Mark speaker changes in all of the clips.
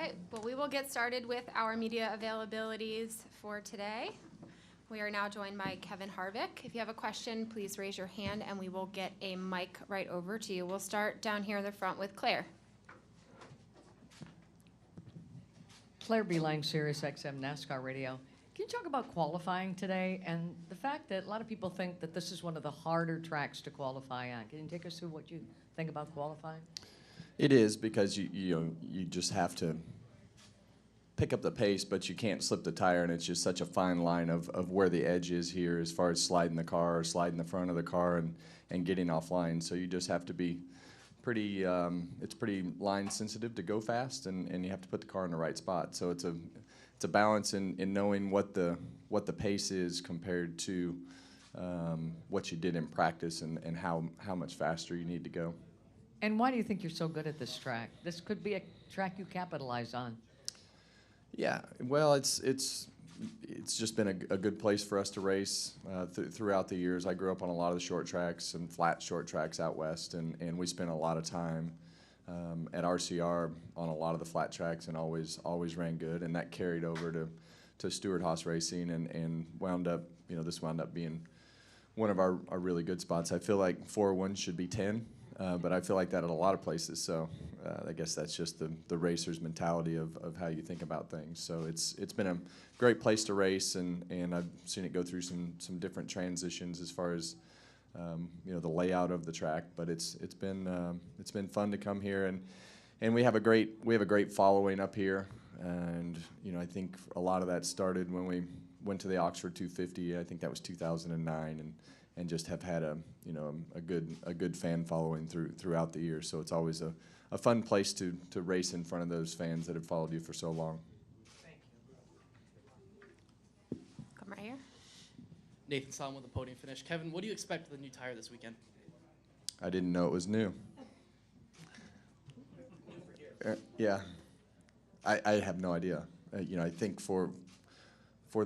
Speaker 1: Okay, well, we will get started with our media availabilities for today. We are now joined by Kevin Harvick. If you have a question, please raise your hand and we will get a mic right over to you. We'll start down here in the front with Claire.
Speaker 2: Claire B. Lang, Sirius XM NASCAR Radio. Can you talk about qualifying today and the fact that a lot of people think that this is one of the harder tracks to qualify on? Can you take us through what you think about qualifying?
Speaker 3: It is, because you just have to pick up the pace, but you can't slip the tire, and it's just such a fine line of where the edge is here as far as sliding the car or sliding the front of the car and getting offline. So you just have to be pretty, it's pretty line sensitive to go fast, and you have to put the car in the right spot. So it's a balance in knowing what the pace is compared to what you did in practice and how much faster you need to go.
Speaker 2: And why do you think you're so good at this track? This could be a track you capitalize on.
Speaker 3: Yeah, well, it's just been a good place for us to race throughout the years. I grew up on a lot of the short tracks and flat short tracks out west, and we spent a lot of time at RCR on a lot of the flat tracks and always ran good, and that carried over to Stewart Haas Racing and wound up, this wound up being one of our really good spots. I feel like 4-1 should be 10. But I feel like that at a lot of places, so I guess that's just the racer's mentality of how you think about things. So it's been a great place to race, and I've seen it go through some different transitions as far as the layout of the track. But it's been fun to come here, and we have a great following up here, and I think a lot of that started when we went to the Oxford 250. I think that was 2009, and just have had a good fan following throughout the year. So it's always a fun place to race in front of those fans that have followed you for so long.
Speaker 2: Thank you.
Speaker 1: Come right here.
Speaker 4: Nathan Solomon with the podium finish. Kevin, what do you expect of the new tire this weekend?
Speaker 3: I didn't know it was new. Yeah, I have no idea. I think for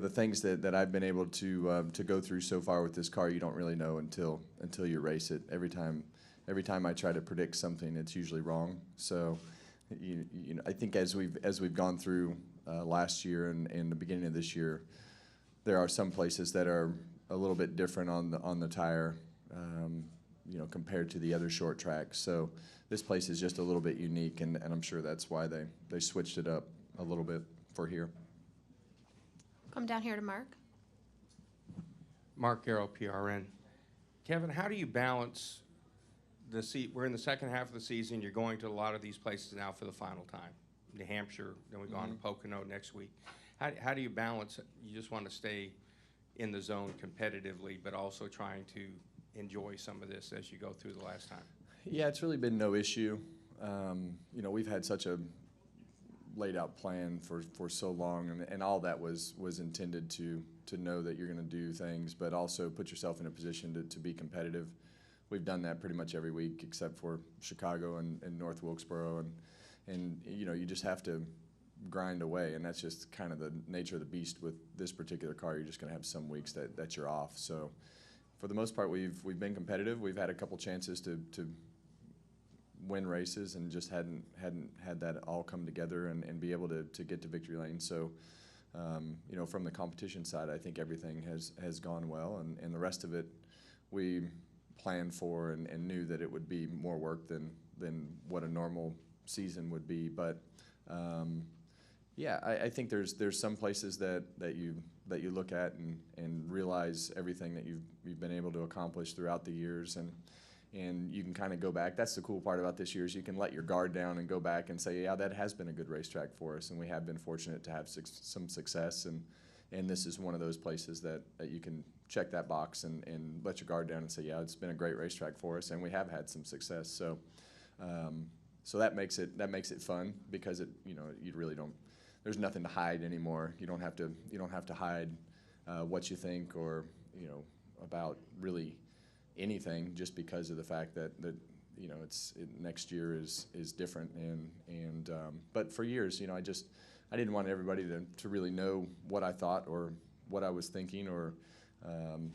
Speaker 3: the things that I've been able to go through so far with this car, you don't really know until you race it. Every time I try to predict something, it's usually wrong. So, I think as we've gone through last year and the beginning of this year, there are some places that are a little bit different on the tire, compared to the other short tracks. So this place is just a little bit unique, and I'm sure that's why they switched it up a little bit for here.
Speaker 1: Come down here to Mark.
Speaker 5: Mark Garrow, PRN. Kevin, how do you balance we're in the second half of the season. You're going to a lot of these places now for the final time. New Hampshire, then we go on to Pocono next week. How do you balance it? You just want to stay in the zone competitively, but also trying to enjoy some of this as you go through the last time?
Speaker 3: Yeah, it's really been no issue. We've had such a laid out plan for so long, and all that was intended to know that you're going to do things, but also put yourself in a position to be competitive. We've done that pretty much every week except for Chicago and North Wilkesboro, and you just have to grind away, and that's just kind of the nature of the beast with this particular car. You're just going to have some weeks that you're off. So for the most part, we've been competitive. We've had a couple chances to win races and just hadn't had that all come together and be able to get to victory lane. So from the competition side, I think everything has gone well, and the rest of it we planned for and knew that it would be more work than what a normal season would be. But I think there's some places that you look at and realize everything that you've been able to accomplish throughout the years, and you can kind of go back. That's the cool part about this year, is you can let your guard down and go back and say, yeah, that has been a good racetrack for us, and we have been fortunate to have some success, and this is one of those places that you can check that box and let your guard down and say, yeah, it's been a great racetrack for us, and we have had some success. So that makes it fun, because you really don't. There's nothing to hide anymore. You don't have to hide what you think or about really anything, just because of the fact that next year is different, and but for years I didn't want everybody to really know what I thought or what I was thinking or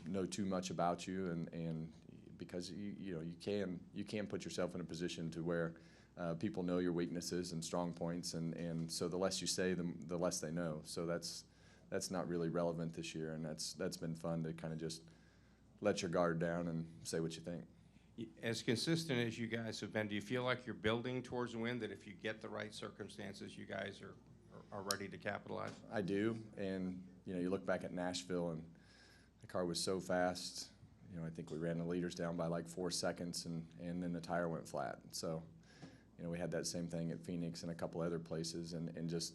Speaker 3: know too much about you, and because you can put yourself in a position to where people know your weaknesses and strong points, and so the less you say, the less they know. So that's not really relevant this year, and that's been fun to kind of just let your guard down and say what you think.
Speaker 5: As consistent as you guys have been, do you feel like you're building towards a win, that if you get the right circumstances, you guys are ready to capitalize?
Speaker 3: I do, and you look back at Nashville, and the car was so fast. I think we ran the leaders down by like 4 seconds, and then the tire went flat. So, we had that same thing at Phoenix and a couple other places, and just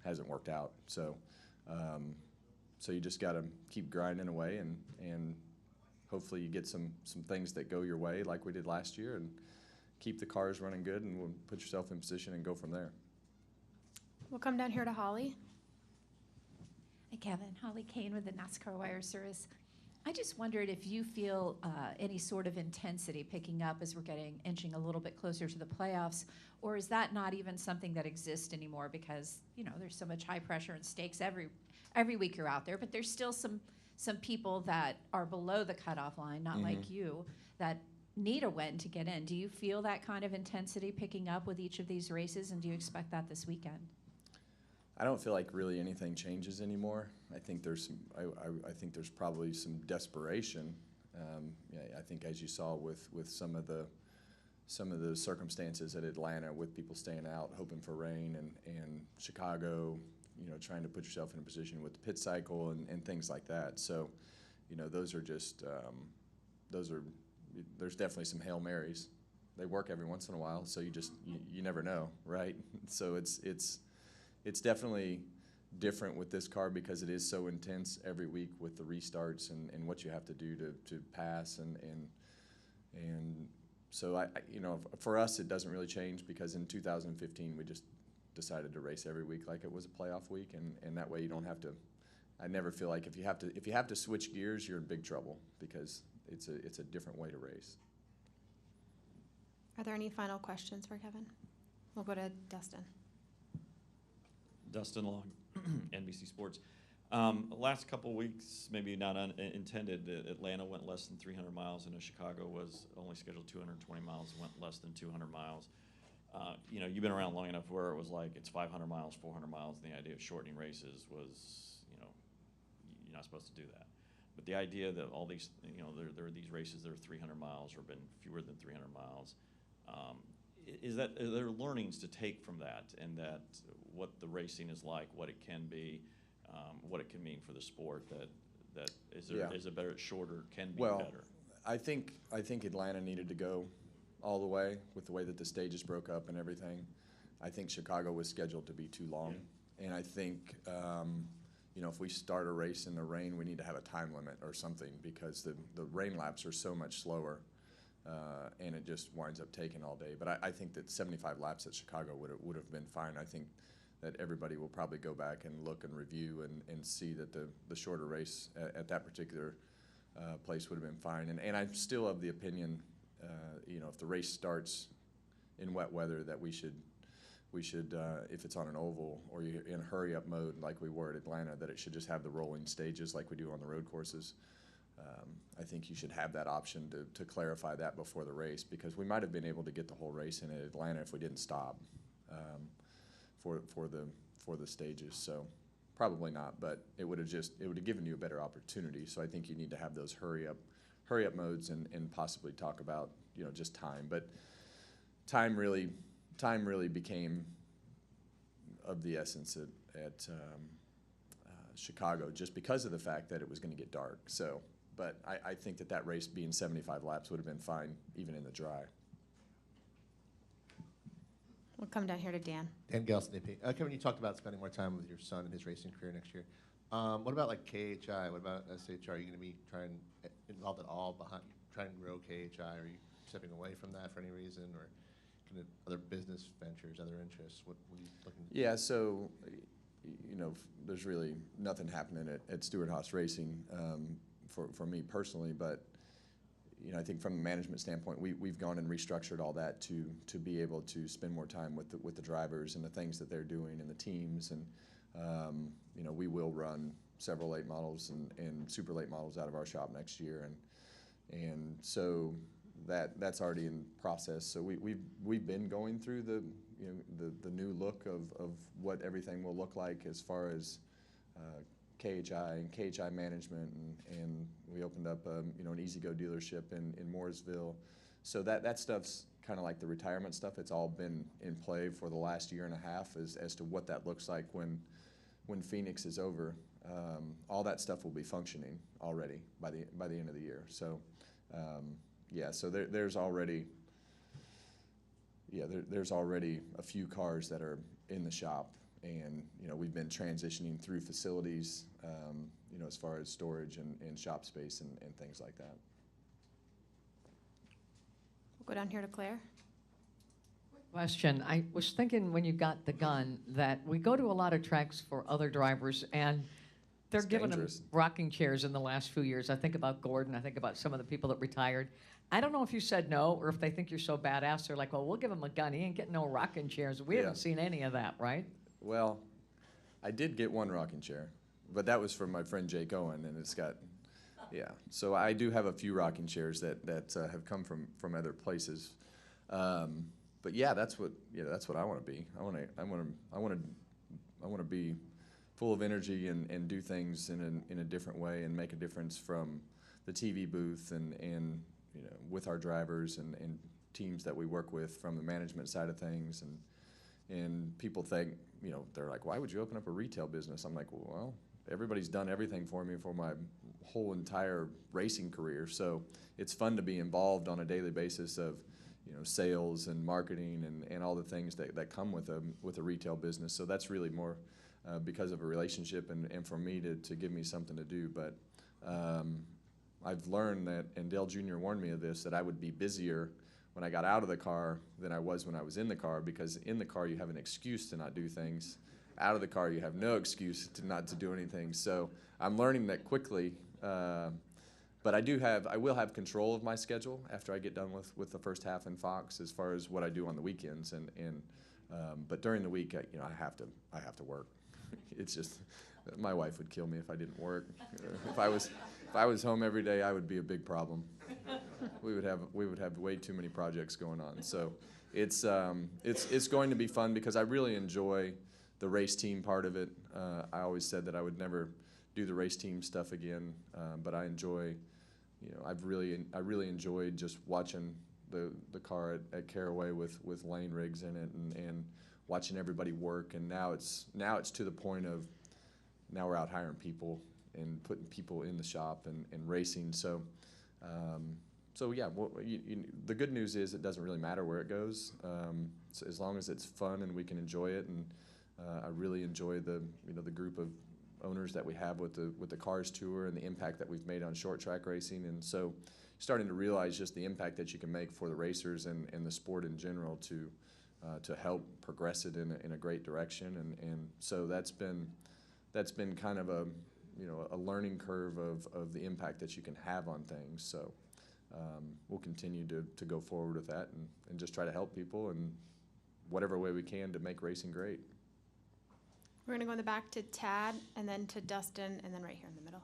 Speaker 3: hasn't worked out. So, so you just got to keep grinding away, and hopefully you get some things that go your way like we did last year, and keep the cars running good, and we'll put yourself in position and go from there.
Speaker 1: We'll come down here to Holly.
Speaker 6: Hi, Kevin. Holly Kane with the NASCAR Wire Service. I just wondered if you feel any sort of intensity picking up as we're inching a little bit closer to the playoffs, or is that not even something that exists anymore because, there's so much high pressure and stakes every week you're out there, but there's still some people that are below the cutoff line, not like you, that need a win to get in. Do you feel that kind of intensity picking up with each of these races, and do you expect that this weekend?
Speaker 3: I don't feel like really anything changes anymore. I think there's I think there's probably some desperation. I think as you saw with some of the circumstances at Atlanta, with people staying out hoping for rain, and Chicago, trying to put yourself in a position with the pit cycle and things like that. So, those are just there's definitely some Hail Marys. They work every once in a while, so you never know, right? So it's definitely different with this car because it is so intense every week with the restarts and what you have to do to pass, and so for us it doesn't really change, because in 2015 we just decided to race every week like it was a playoff week, and that way you don't have to. I never feel like if you have to switch gears, you're in big trouble, because it's a different way to race.
Speaker 1: Are there any final questions for Kevin? We'll go to Dustin.
Speaker 7: Dustin Long, NBC Sports. Last couple weeks, maybe not intended, Atlanta went less than 300 miles, and Chicago was only scheduled 220 miles, went less than 200 miles. You've been around long enough where it was like it's 500 miles, 400 miles, and the idea of shortening races was, you're not supposed to do that. But the idea that all these, there are these races that are 300 miles or been fewer than 300 miles, are there learnings to take from that, and that what the racing is like, what it can be, what it can mean for the sport, that is it better, shorter, can be better?
Speaker 3: I think Atlanta needed to go all the way with the way that the stages broke up and everything. I think Chicago was scheduled to be too long, and I think if we start a race in the rain, we need to have a time limit or something, because the rain laps are so much slower. And it just winds up taking all day. But I think that 75 laps at Chicago would have been fine. I think that everybody will probably go back and look and review and see that the shorter race at that particular place would have been fine. And I'm still of the opinion, if the race starts in wet weather, that we should if it's on an oval or you're in hurry-up mode like we were at Atlanta, that it should just have the rolling stages like we do on the road courses. I think you should have that option to clarify that before the race, because we might have been able to get the whole race in at Atlanta if we didn't stop for the stages. So probably not, but it would have given you a better opportunity. So I think you need to have those hurry up modes and possibly talk about just time. But time really became of the essence at Chicago, just because of the fact that it was going to get dark. So. But I think that race being 75 laps would have been fine, even in the dry.
Speaker 1: We'll come down here to Dan.
Speaker 8: Dan Gelson, AP. Kevin, you talked about spending more time with your son and his racing career next year. What about like KHI? What about SHR? Are you going to be involved at all trying to grow KHI? Are you stepping away from that for any reason, or other business ventures, other interests? What are you looking to do?
Speaker 3: Yeah, so there's really nothing happening at Stewart-Haas Racing. For me personally, but I think from a management standpoint, we've gone and restructured all that to be able to spend more time with the drivers and the things that they're doing and the teams, and we will run several late models and super late models out of our shop next year, and so that's already in process. So we've been going through the new look of what everything will look like as far as KHI and KHI management, and we opened up an E-Z-Go dealership in Mooresville. So that stuff's kind of like the retirement stuff. It's all been in play for the last year and a half as to what that looks like when Phoenix is over. All that stuff will be functioning already by the end of the year. So so there's already there's already a few cars that are in the shop, and we've been transitioning through facilities, as far as storage and shop space and things like that.
Speaker 1: We'll go down here to Claire.
Speaker 2: Question. I was thinking when you got the gun that we go to a lot of tracks for other drivers, and they're
Speaker 3: It's
Speaker 2: giving
Speaker 3: dangerous.
Speaker 2: them rocking chairs in the last few years. I think about Gordon. I think about some of the people that retired. I don't know if you said no, or if they think you're so badass, they're like, well, we'll give him a gun. He ain't getting no rocking chairs. We
Speaker 3: Yeah.
Speaker 2: haven't seen any of that, right?
Speaker 3: Well, I did get one rocking chair, but that was from my friend Jake Owen, and it's got, So I do have a few rocking chairs that have come from other places. But that's what I want to be. I want to be full of energy and do things in a different way and make a difference from the TV booth and with our drivers and teams that we work with from the management side of things. And people think, they're like, why would you open up a retail business? I'm like, well, everybody's done everything for me for my whole entire racing career. So it's fun to be involved on a daily basis of sales and marketing and all the things that come with a retail business. So that's really more because of a relationship and for me to give me something to do. But I've learned that, and Dale Jr. warned me of this, that I would be busier when I got out of the car than I was when I was in the car, because in the car you have an excuse to not do things. Out of the car you have no excuse not to do anything. So I'm learning that quickly. But I will have control of my schedule after I get done with the first half in Fox, as far as what I do on the weekends. But during the week, I have to work. It's just, my wife would kill me if I didn't work. If I was home every day, I would be a big problem. We would have way too many projects going on. So it's going to be fun because I really enjoy the race team part of it. I always said that I would never do the race team stuff again, but I enjoy. I really enjoyed just watching the car at Caraway with lane rigs in it and watching everybody work. And now it's to the point of now we're out hiring people and putting people in the shop and racing. So the good news is it doesn't really matter where it goes, so as long as it's fun and we can enjoy it. And I really enjoy the group of owners that we have with the Cars Tour and the impact that we've made on short track racing. And so starting to realize just the impact that you can make for the racers and the sport in general to help progress it in a great direction. And so that's been kind of a learning curve of the impact that you can have on things. So we'll continue to go forward with that and just try to help people in whatever way we can to make racing great.
Speaker 1: We're going to go in the back to Tad, and then to Dustin, and then right here in the middle.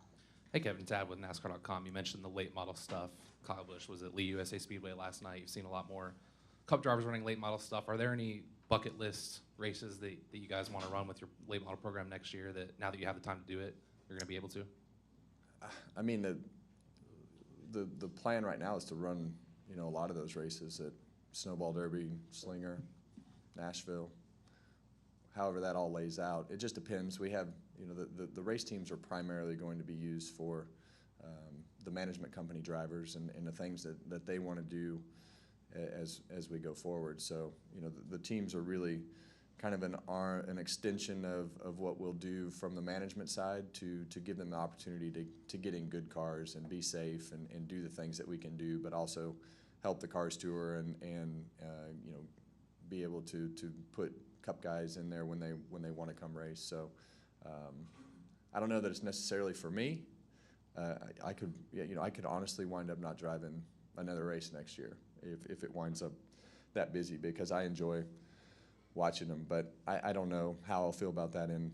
Speaker 9: Hey, Kevin, Tad with NASCAR.com. You mentioned the late model stuff. Kyle Busch was at Lee USA Speedway last night. You've seen a lot more Cup drivers running late model stuff. Are there any bucket list races that you guys want to run with your late model program next year that now that you have the time to do it, you're going to be able to?
Speaker 3: I mean, the plan right now is to run, a lot of those races at Snowball Derby, Slinger, Nashville. However that all lays out, it just depends. We have, the race teams are primarily going to be used for the management company drivers and the things that they want to do as we go forward. So, the teams are really kind of an extension of what we'll do from the management side to give them the opportunity to get in good cars and be safe and do the things that we can do, but also help the Cars Tour and be able to put Cup guys in there when they want to come race. So I don't know that it's necessarily for me. I could honestly wind up not driving another race next year if it winds up that busy, because I enjoy watching them. But I don't know how I'll feel about that in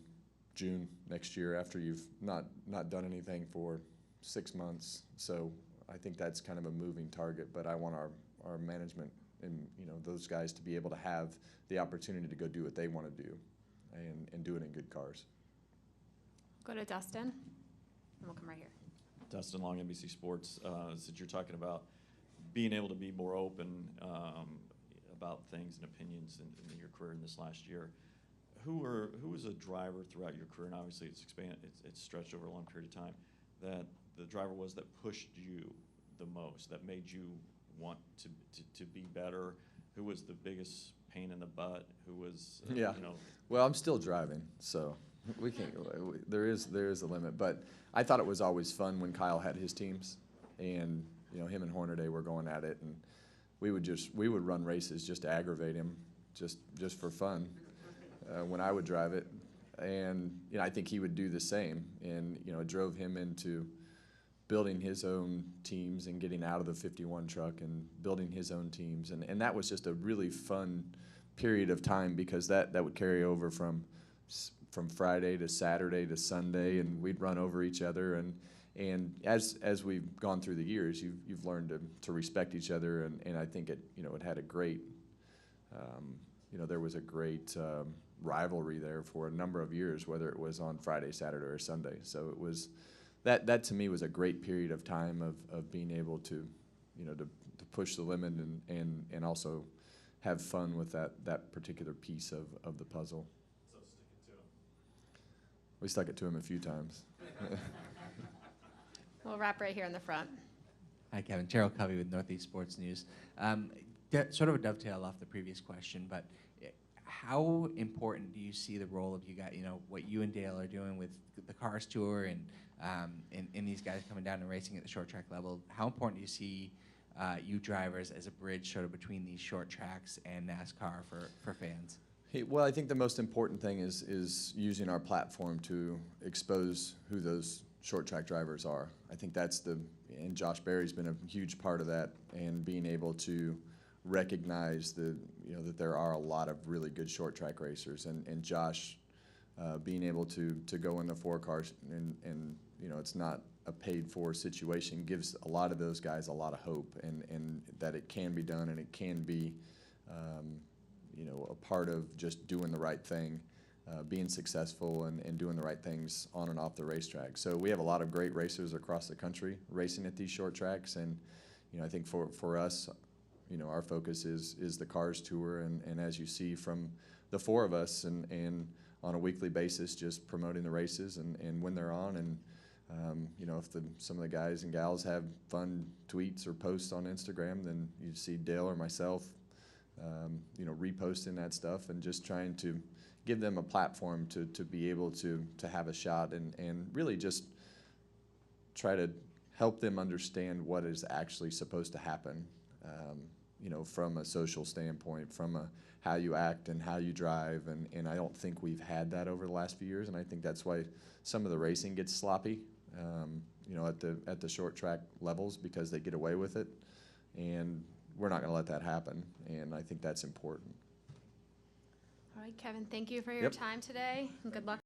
Speaker 3: June next year after you've not done anything for 6 months. So I think that's kind of a moving target, but I want our management and, you know, those guys to be able to have the opportunity to go do what they want to do and do it in good cars.
Speaker 1: Go to Dustin, and we'll come right here.
Speaker 7: Dustin Long, NBC Sports. Since you're talking about being able to be more open about things and opinions in your career in this last year, who was a driver throughout your career, and obviously it's stretched over a long period of time, that the driver was that pushed you the most, that made you want to be better? Who was the biggest pain in the butt? Who was,
Speaker 3: Yeah.
Speaker 7: you know?
Speaker 3: Well, I'm still driving, so we can't. There is a limit, but I thought it was always fun when Kyle had his teams, and you know, him and Hornaday were going at it, and we would run races just to aggravate him, just for fun, when I would drive it, and you know, I think he would do the same, and you know, it drove him into building his own teams and getting out of the 51 truck and building his own teams, and that was just a really fun period of time, because that would carry over from Friday to Saturday to Sunday, and we'd run over each other, and as we've gone through the years, you've learned to respect each other, and I think it had a great, there was a great rivalry there for a number of years, whether it was on Friday, Saturday, or Sunday. So it was that to me was a great period of time of being able to push the limit and also have fun with that particular piece of the puzzle.
Speaker 7: So stick it to him.
Speaker 3: We stuck it to him a few times.
Speaker 1: We'll wrap right here in the front.
Speaker 10: Hi, Kevin. Terrell Covey with Northeast Sports News. Sort of a dovetail off the previous question, but how important do you see the role of you guys, what you and Dale are doing with the Cars Tour and these guys coming down and racing at the short track level? How important do you see you drivers as a bridge sort of between these short tracks and NASCAR for fans?
Speaker 3: Hey, well, I think the most important thing is using our platform to expose who those short track drivers are. I think and Josh Berry's been a huge part of that, and being able to recognize that there are a lot of really good short track racers, and Josh being able to go in the 4 cars and it's not a paid for situation gives a lot of those guys a lot of hope, and that it can be done, and it can be a part of just doing the right thing, being successful and doing the right things on and off the racetrack. So we have a lot of great racers across the country racing at these short tracks, and I think for us, our focus is the Cars Tour, and as you see from the 4 of us, and on a weekly basis, just promoting the races and when they're on, and if some of the guys and gals have fun tweets or posts on Instagram, then you see Dale or myself, reposting that stuff and just trying to give them a platform to be able to have a shot and really just try to help them understand what is actually supposed to happen, from a social standpoint, from how you act and how you drive, and I don't think we've had that over the last few years, and I think that's why some of the racing gets sloppy, at the short track levels, because they get away with it, and we're not going to let that happen, and I think that's important.
Speaker 1: All right, Kevin, thank you for your
Speaker 3: Yep.
Speaker 1: time today, and good luck